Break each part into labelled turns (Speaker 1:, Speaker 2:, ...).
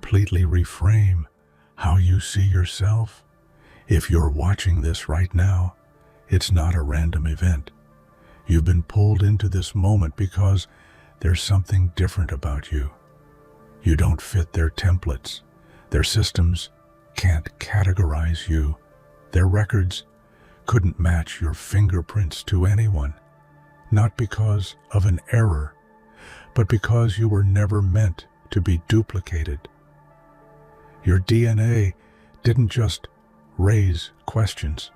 Speaker 1: completely reframe how you see yourself. If you're watching this right now, it's not a random event. You've been pulled into this moment because there's something different about you. You don't fit their templates. Their systems can't categorize you. Their records couldn't match your fingerprints to anyone. Not because of an error, but because you were never meant to be duplicated. Your DNA didn't just raise questions.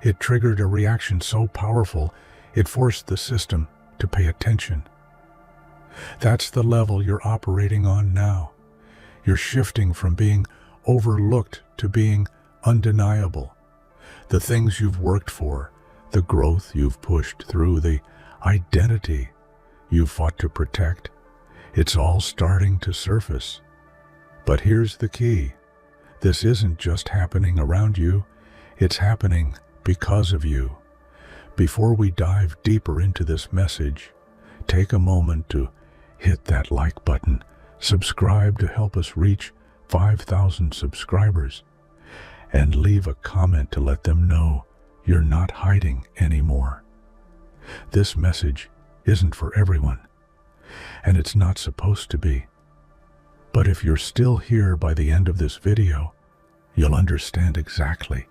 Speaker 1: It triggered a reaction so powerful, it forced the system to pay attention. That's the level you're operating on now. You're shifting from being overlooked to being undeniable. The things you've worked for, the growth you've pushed through, the identity you've fought to protect, it's all starting to surface. But here's the key. This isn't just happening around you, it's happening because of you. Before we dive deeper into this message, take a moment to hit that like button, subscribe to help us reach 5,000 subscribers, and leave a comment to let them know you're not hiding anymore. This message isn't for everyone, and it's not supposed to be. But if you're still here by the end of this video, you'll understand exactly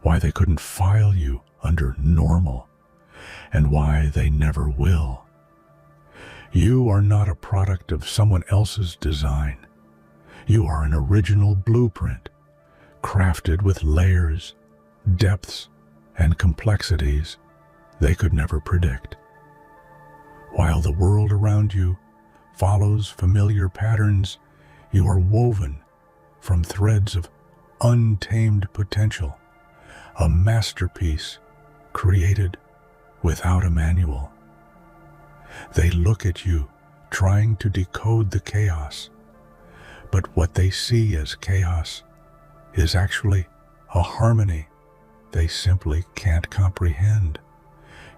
Speaker 1: why they couldn't file you under normal, and why they never will. You are not a product of someone else's design. You are an original blueprint, crafted with layers, depths, and complexities they could never predict. While the world around you follows familiar patterns, you are woven from threads of untamed potential, a masterpiece created without a manual. They look at you, trying to decode the chaos, but what they see as chaos is actually a harmony they simply can't comprehend.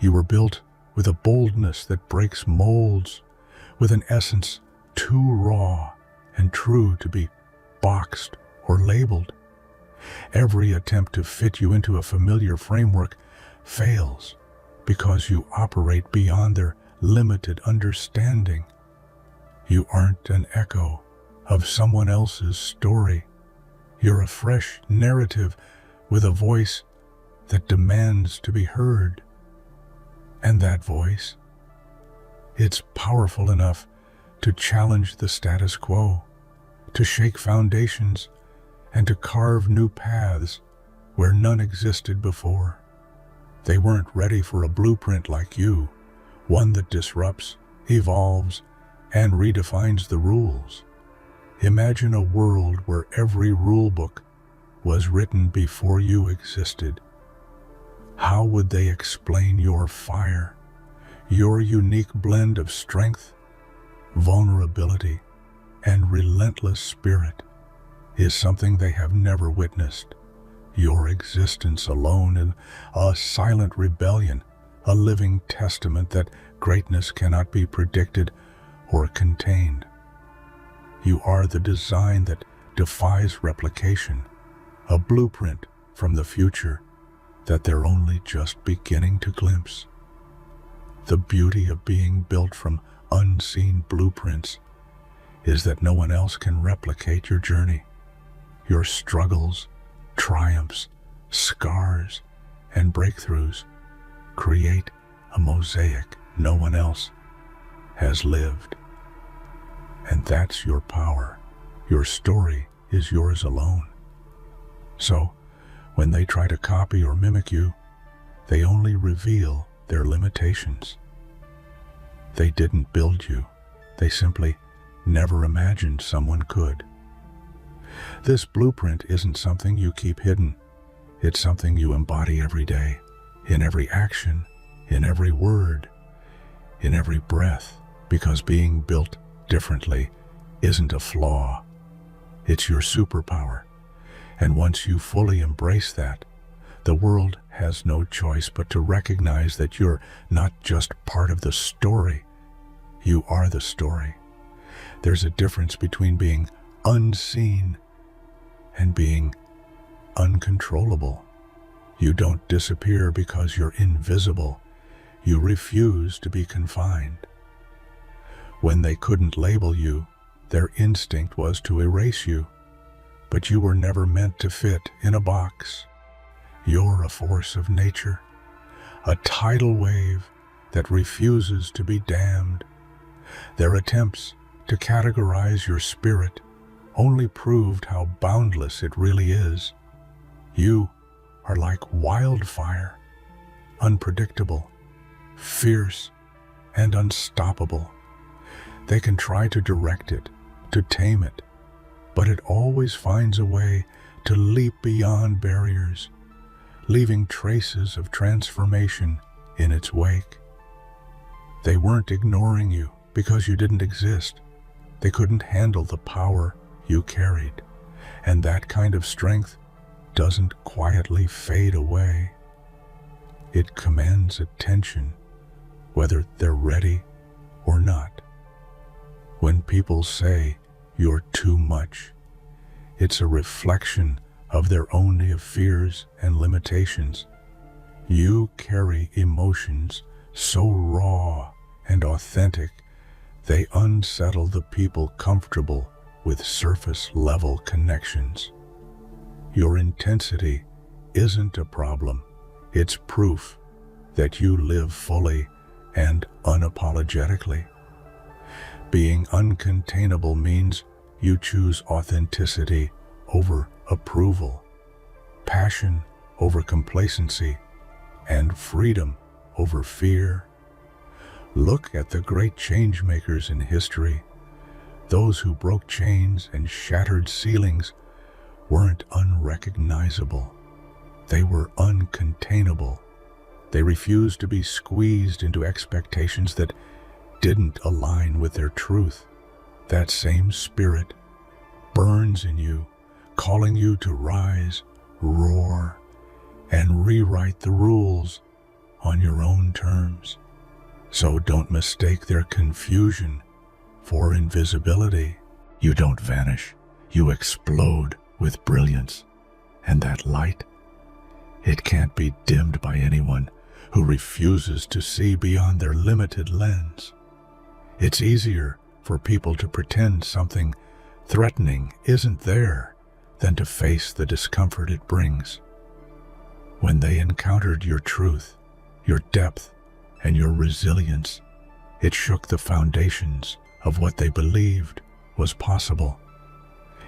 Speaker 1: You were built with a boldness that breaks molds, with an essence too raw and true to be boxed or labeled. Every attempt to fit you into a familiar framework fails because you operate beyond their limited understanding. You aren't an echo of someone else's story. You're a fresh narrative with a voice that demands to be heard. And that voice, it's powerful enough to challenge the status quo, to shake foundations, and to carve new paths where none existed before. They weren't ready for a blueprint like you, one that disrupts, evolves, and redefines the rules. Imagine a world where every rule book was written before you existed. How would they explain your fire, your unique blend of strength, vulnerability, and relentless spirit is something they have never witnessed. Your existence alone in a silent rebellion, a living testament that greatness cannot be predicted or contained. You are the design that defies replication, a blueprint from the future that they're only just beginning to glimpse. The beauty of being built from unseen blueprints is that no one else can replicate your journey. Your struggles, triumphs, scars, and breakthroughs create a mosaic no one else has lived. And that's your power. Your story is yours alone. So, when they try to copy or mimic you, they only reveal their limitations. They didn't build you. They simply never imagined someone could. This blueprint isn't something you keep hidden. It's something you embody every day, in every action, in every word, in every breath, because being built differently isn't a flaw. It's your superpower. And once you fully embrace that, the world has no choice but to recognize that you're not just part of the story. You are the story. There's a difference between being unseen, and being uncontrollable. You don't disappear because you're invisible. You refuse to be confined. When they couldn't label you, their instinct was to erase you. But you were never meant to fit in a box. You're a force of nature, a tidal wave that refuses to be dammed. Their attempts to categorize your spirit only proved how boundless it really is. You are like wildfire, unpredictable, fierce, and unstoppable. They can try to direct it, to tame it, but it always finds a way to leap beyond barriers, leaving traces of transformation in its wake. They weren't ignoring you because you didn't exist. They couldn't handle the power you carried, and that kind of strength doesn't quietly fade away. It commands attention, whether they're ready or not. When people say you're too much, it's a reflection of their own fears and limitations. You carry emotions so raw and authentic, they unsettle the people comfortable with surface-level connections. Your intensity isn't a problem. It's proof that you live fully and unapologetically. Being uncontainable means you choose authenticity over approval, passion over complacency, and freedom over fear. Look at the great change makers in history. Those who broke chains and shattered ceilings weren't unrecognizable. They were uncontainable. They refused to be squeezed into expectations that didn't align with their truth. That same spirit burns in you, calling you to rise, roar, and rewrite the rules on your own terms. So don't mistake their confusion for invisibility. You don't vanish. You explode with brilliance. And that light, it can't be dimmed by anyone who refuses to see beyond their limited lens. It's easier for people to pretend something threatening isn't there than to face the discomfort it brings. When they encountered your truth, your depth, and your resilience, it shook the foundations of what they believed was possible.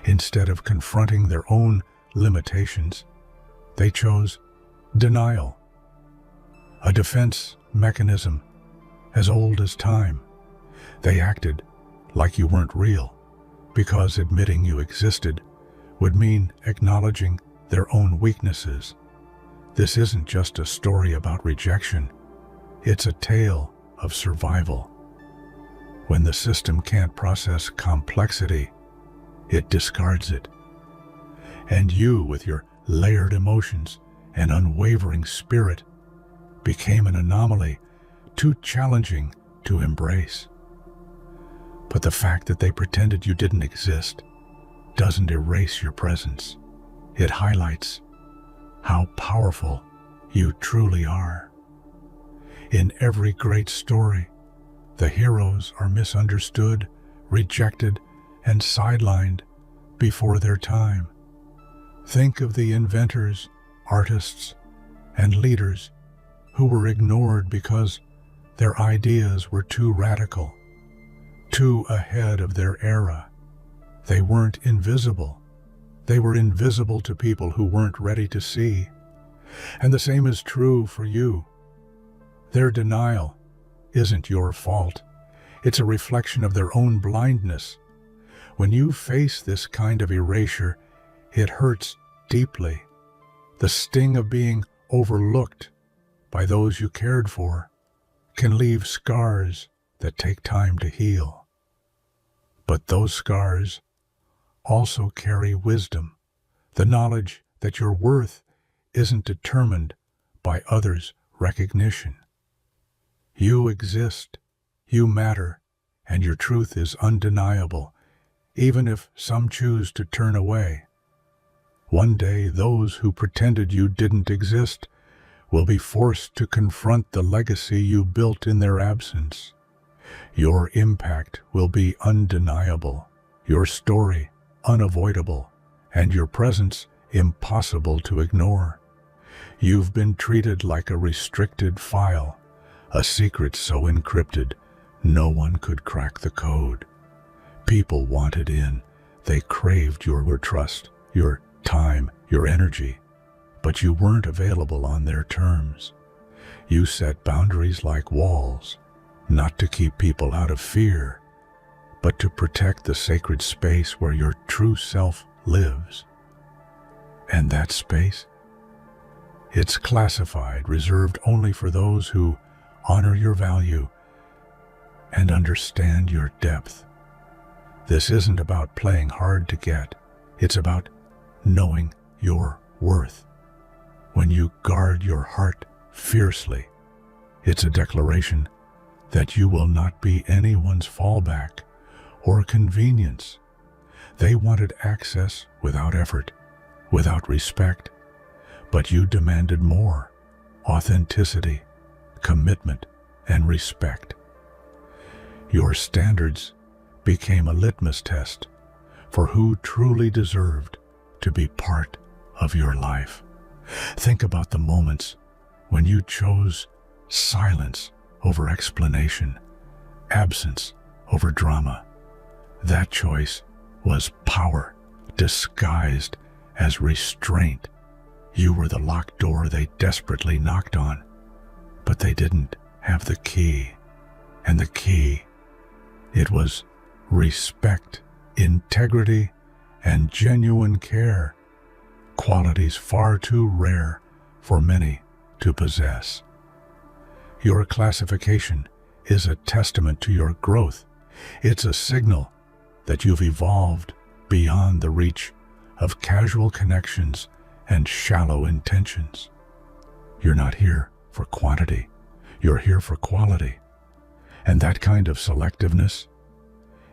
Speaker 1: Instead of confronting their own limitations, they chose denial, a defense mechanism as old as time. They acted like you weren't real, because admitting you existed would mean acknowledging their own weaknesses. This isn't just a story about rejection. It's a tale of survival. When the system can't process complexity, it discards it. And you, with your layered emotions and unwavering spirit, became an anomaly too challenging to embrace. But the fact that they pretended you didn't exist doesn't erase your presence. It highlights how powerful you truly are. In every great story, the heroes are misunderstood, rejected, and sidelined before their time. Think of the inventors, artists, and leaders who were ignored because their ideas were too radical, too ahead of their era. They weren't invisible. They were invisible to people who weren't ready to see. And the same is true for you. Their denial isn't your fault. It's a reflection of their own blindness. When you face this kind of erasure, it hurts deeply. The sting of being overlooked by those you cared for can leave scars that take time to heal. But those scars also carry wisdom, the knowledge that your worth isn't determined by others' recognition. You exist, you matter, and your truth is undeniable, even if some choose to turn away. One day, those who pretended you didn't exist will be forced to confront the legacy you built in their absence. Your impact will be undeniable, your story unavoidable, and your presence impossible to ignore. You've been treated like a restricted file, a secret so encrypted no one could crack the code. People wanted in. They craved your trust, your time, your energy, but you weren't available on their terms. You set boundaries like walls, not to keep people out of fear, but to protect the sacred space where your true self lives. And that space? It's classified, reserved only for those who honor your value and understand your depth. This isn't about playing hard to get. It's about knowing your worth. When you guard your heart fiercely, it's a declaration that you will not be anyone's fallback or convenience. They wanted access without effort, without respect, but you demanded more: authenticity, commitment, and respect. Your standards became a litmus test for who truly deserved to be part of your life. Think about the moments when you chose silence over explanation, absence over drama. That choice was power disguised as restraint. You were the locked door they desperately knocked on, but they didn't have the key. And the key, it was respect, integrity, and genuine care, qualities far too rare for many to possess. Your classification is a testament to your growth. It's a signal that you've evolved beyond the reach of casual connections and shallow intentions. You're not here for quantity. You're here for quality. And that kind of selectiveness,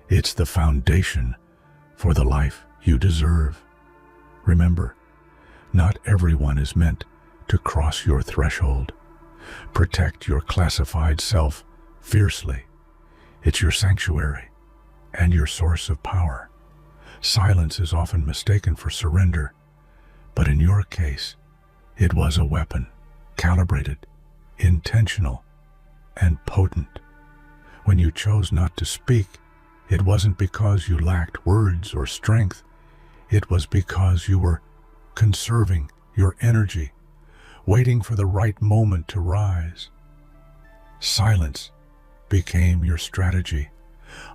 Speaker 1: it's the foundation for the life you deserve. Remember, not everyone is meant to cross your threshold. Protect your classified self fiercely. It's your sanctuary and your source of power. Silence is often mistaken for surrender, but in your case, it was a weapon, calibrated, intentional, and potent. When you chose not to speak, it wasn't because you lacked words or strength. It was because you were conserving your energy, waiting for the right moment to rise. Silence became your strategy,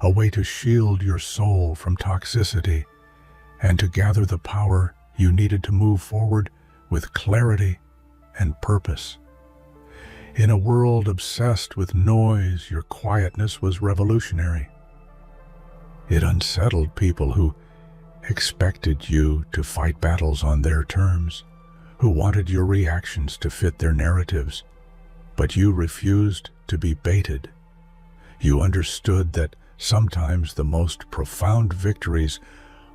Speaker 1: a way to shield your soul from toxicity and to gather the power you needed to move forward with clarity and purpose. In a world obsessed with noise, your quietness was revolutionary. It unsettled people who expected you to fight battles on their terms, who wanted your reactions to fit their narratives, but you refused to be baited. You understood that sometimes the most profound victories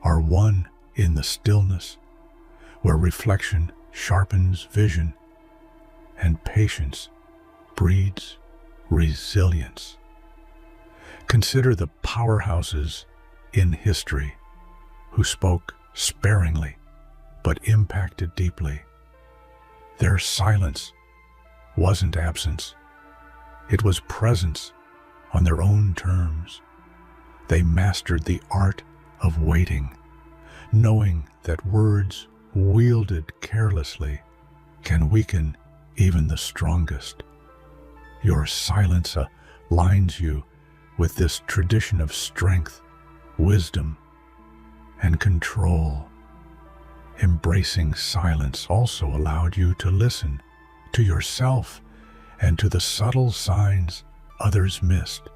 Speaker 1: are won in the stillness, where reflection sharpens vision and patience breeds resilience. Consider the powerhouses in history who spoke sparingly but impacted deeply. Their silence wasn't absence. It was presence on their own terms. They mastered the art of waiting, knowing that words wielded carelessly can weaken even the strongest. Your silence aligns you with this tradition of strength, wisdom, and control. Embracing silence also allowed you to listen to yourself and to the subtle signs others missed.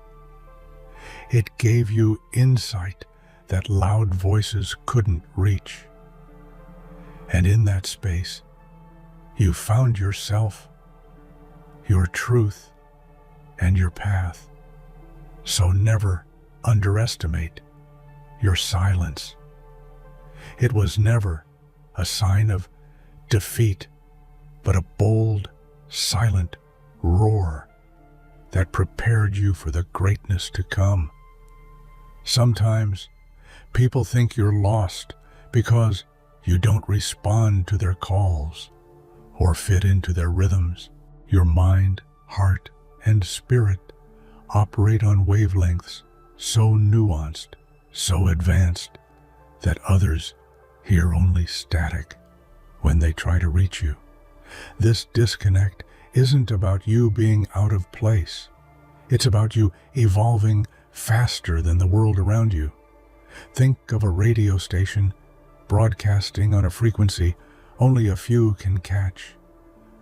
Speaker 1: It gave you insight that loud voices couldn't reach. And in that space, you found yourself, your truth, and your path. So never underestimate your silence. It was never a sign of defeat, but a bold, silent roar that prepared you for the greatness to come. Sometimes people think you're lost because you don't respond to their calls or fit into their rhythms. Your mind, heart, and spirit operate on wavelengths so nuanced, so advanced, that others hear only static when they try to reach you. This disconnect isn't about you being out of place. It's about you evolving faster than the world around you. Think of a radio station broadcasting on a frequency only a few can catch.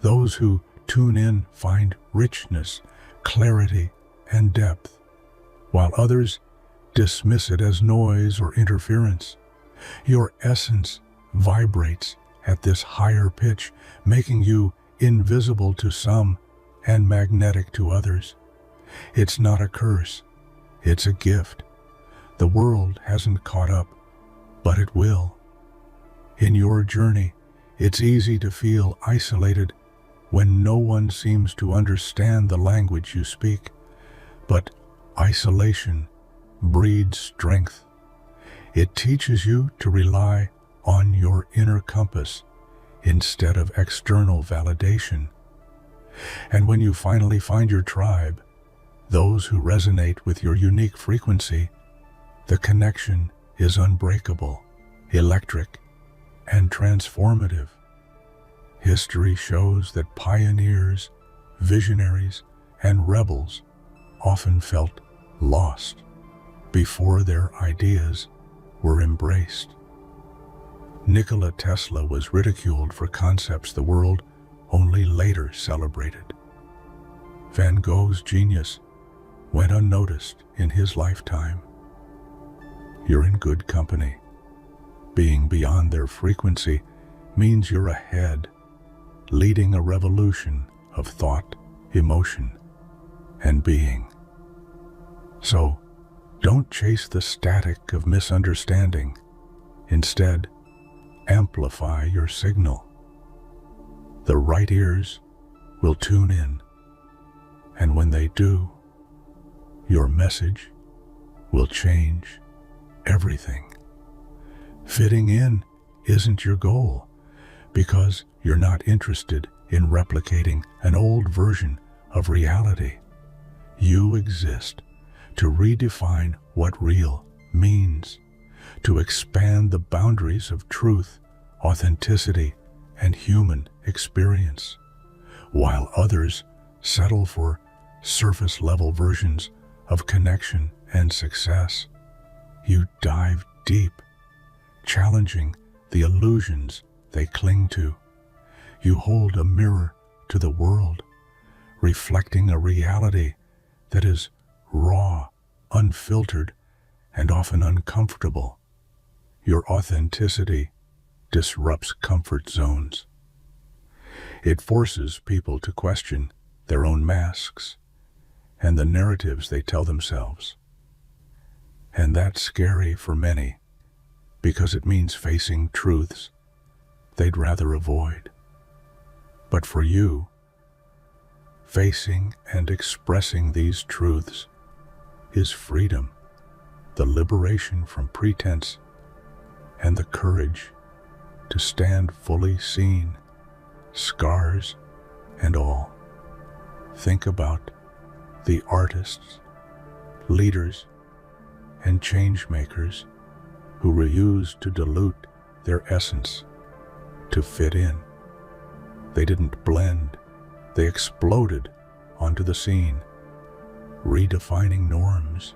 Speaker 1: Those who tune in find richness, clarity, and depth, while others dismiss it as noise or interference. Your essence vibrates at this higher pitch, making you invisible to some and magnetic to others. It's not a curse, it's a gift. The world hasn't caught up, but it will. In your journey, it's easy to feel isolated when no one seems to understand the language you speak. But isolation breeds strength. It teaches you to rely on your inner compass instead of external validation. And when you finally find your tribe, those who resonate with your unique frequency, the connection is unbreakable, electric, and transformative. History shows that pioneers, visionaries, and rebels often felt lost before their ideas were embraced. Nikola Tesla was ridiculed for concepts the world only later celebrated. Van Gogh's genius went unnoticed in his lifetime. You're in good company. Being beyond their frequency means you're ahead, leading a revolution of thought, emotion, and being. So, don't chase the static of misunderstanding. Instead, amplify your signal. The right ears will tune in, and when they do, your message will change everything. Fitting in isn't your goal, because you're not interested in replicating an old version of reality. You exist to redefine what real means, to expand the boundaries of truth, authenticity, and human experience, while others settle for surface-level versions of connection and success. You dive deep, challenging the illusions they cling to. You hold a mirror to the world, reflecting a reality that is raw, unfiltered, and often uncomfortable. Your authenticity disrupts comfort zones. It forces people to question their own masks and the narratives they tell themselves. And that's scary for many, because it means facing truths they'd rather avoid. But for you, facing and expressing these truths is freedom, the liberation from pretense, and the courage to stand fully seen, scars and all. Think about the artists, leaders, and change makers who refused to dilute their essence to fit in. They didn't blend, they exploded onto the scene, redefining norms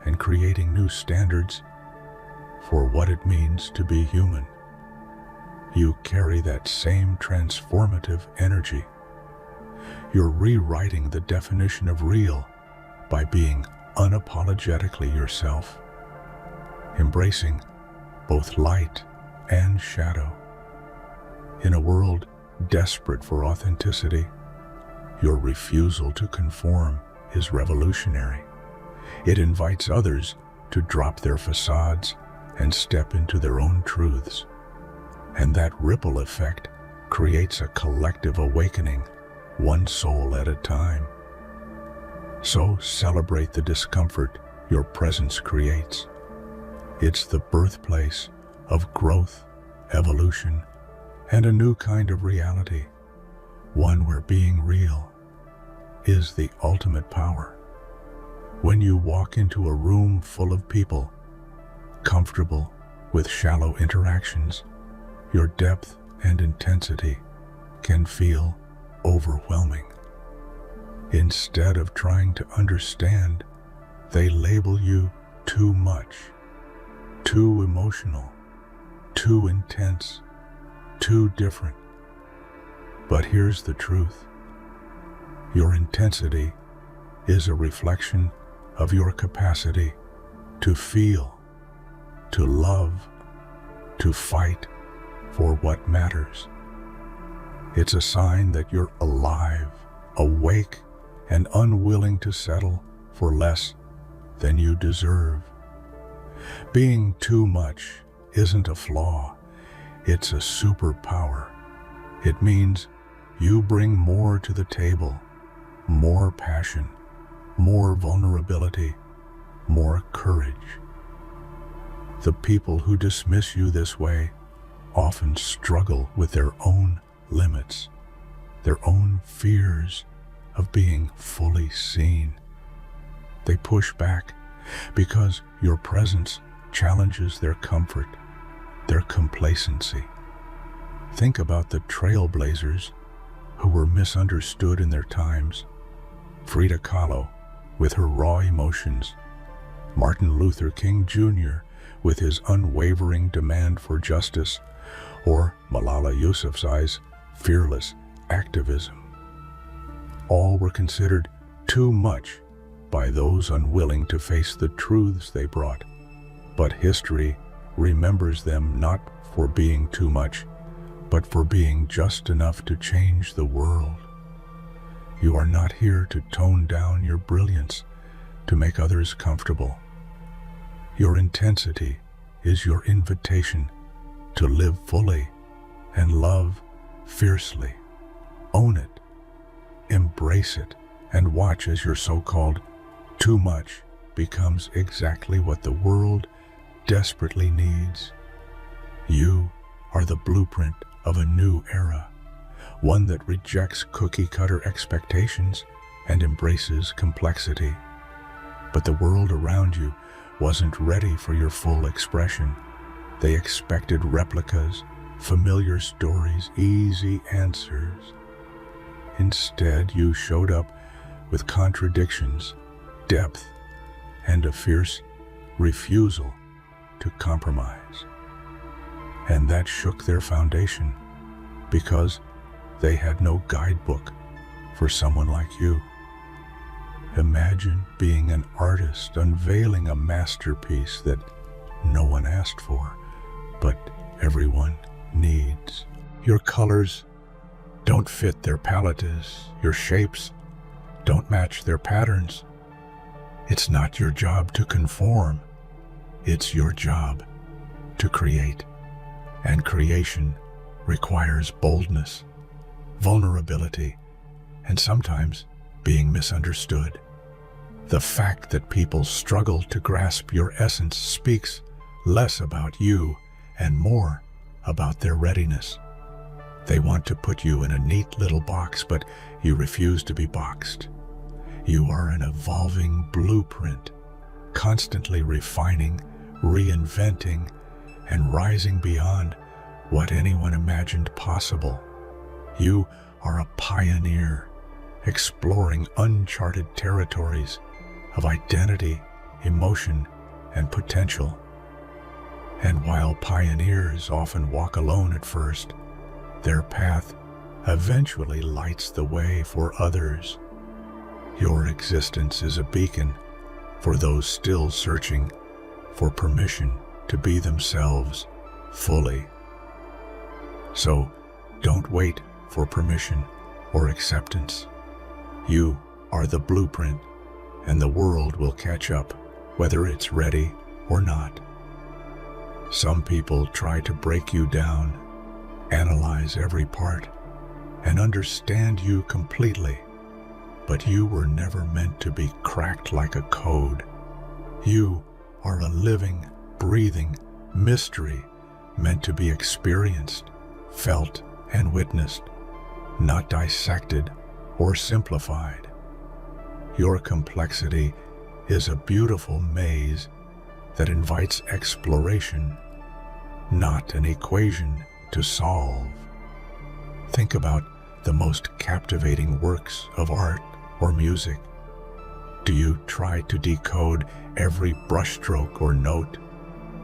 Speaker 1: and creating new standards for what it means to be human. You carry that same transformative energy. You're rewriting the definition of real by being unapologetically yourself, embracing both light and shadow. In a world desperate for authenticity, your refusal to conform is revolutionary. It invites others to drop their facades and step into their own truths. And that ripple effect creates a collective awakening, one soul at a time. So celebrate the discomfort your presence creates. It's the birthplace of growth, evolution, and a new kind of reality, one where being real is the ultimate power. When you walk into a room full of people, comfortable with shallow interactions, your depth and intensity can feel overwhelming. Instead of trying to understand, they label you too much, too emotional, too intense, too different. But here's the truth. Your intensity is a reflection of your capacity to feel, to love, to fight for what matters. It's a sign that you're alive, awake, and unwilling to settle for less than you deserve. Being too much isn't a flaw, it's a superpower. It means you bring more to the table, more passion, more vulnerability, more courage. The people who dismiss you this way often struggle with their own limits, their own fears of being fully seen. They push back because your presence challenges their comfort, their complacency. Think about the trailblazers who were misunderstood in their times. Frida Kahlo with her raw emotions, Martin Luther King Jr. with his unwavering demand for justice, or Malala Yousafzai's fearless activism. All were considered too much by those unwilling to face the truths they brought. But history remembers them not for being too much, but for being just enough to change the world. You are not here to tone down your brilliance, to make others comfortable. Your intensity is your invitation to live fully and love fiercely. Own it, embrace it, and watch as your so-called too much becomes exactly what the world desperately needs. You are the blueprint of a new era, one that rejects cookie-cutter expectations and embraces complexity. But the world around you wasn't ready for your full expression. They expected replicas, familiar stories, easy answers. Instead, you showed up with contradictions, depth, and a fierce refusal to compromise. And that shook their foundation, because they had no guidebook for someone like you. Imagine being an artist unveiling a masterpiece that no one asked for, but everyone needs. Your colors don't fit their palettes, your shapes don't match their patterns. It's not your job to conform, it's your job to create. And creation requires boldness, vulnerability, and sometimes being misunderstood. The fact that people struggle to grasp your essence speaks less about you and more about their readiness. They want to put you in a neat little box, but you refuse to be boxed. You are an evolving blueprint, constantly refining, reinventing, and rising beyond what anyone imagined possible. You are a pioneer, exploring uncharted territories of identity, emotion, and potential. And while pioneers often walk alone at first, their path eventually lights the way for others. Your existence is a beacon for those still searching for permission to be themselves fully. So don't wait for permission or acceptance. You are the blueprint, and the world will catch up, whether it's ready or not. Some people try to break you down, analyze every part, and understand you completely, but you were never meant to be cracked like a code. You are a living, breathing mystery meant to be experienced, felt, and witnessed, not dissected or simplified. Your complexity is a beautiful maze that invites exploration, not an equation to solve. Think about the most captivating works of art or music. Do you try to decode every brushstroke or note?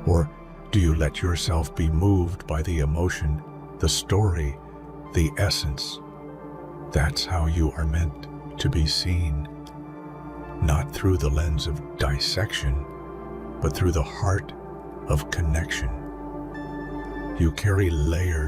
Speaker 1: Or do you let yourself be moved by the emotion, the story, the essence? That's how you are meant to be seen. Not through the lens of dissection, but through the heart of connection. You carry layers